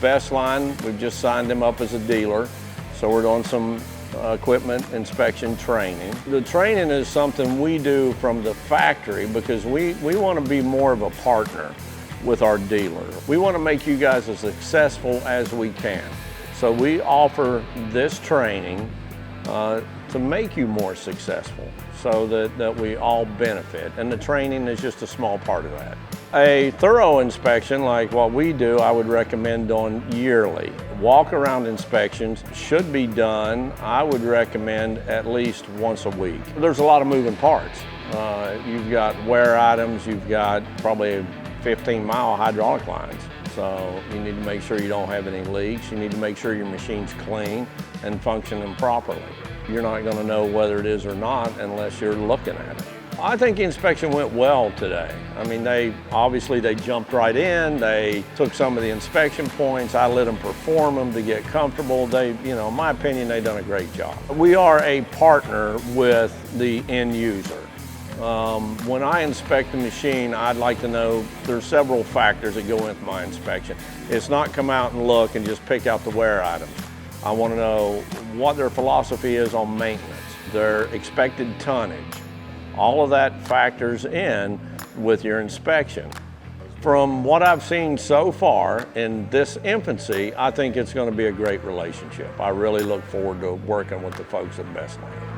Best Line, we've just signed them up as a dealer, so we're doing some equipment inspection training. The training is something we do from the factory because we want to be more of a partner with our dealer. We want to make you guys as successful as we can. So we offer this training to make you more successful so that we all benefit, and the training is just a small part of that. A thorough inspection like what we do, I would recommend doing yearly. Walk-around inspections should be done, I would recommend at least once a week. There's a lot of moving parts. You've got wear items, you've got probably 15-mile hydraulic lines. So you need to make sure you don't have any leaks. You need to make sure your machine's clean and functioning properly. You're not going to know whether it is or not unless you're looking at it. I think the inspection went well today. I mean, they jumped right in. They took some of the inspection points. I let them perform them to get comfortable. In my opinion, they've done a great job. We are a partner with the end user. When I inspect the machine, I'd like to know there's several factors that go into my inspection. It's not come out and look and just pick out the wear items. I want to know what their philosophy is on maintenance, their expected tonnage. All of that factors in with your inspection. From what I've seen so far in this infancy, I think it's going to be a great relationship. I really look forward to working with the folks at Best Line.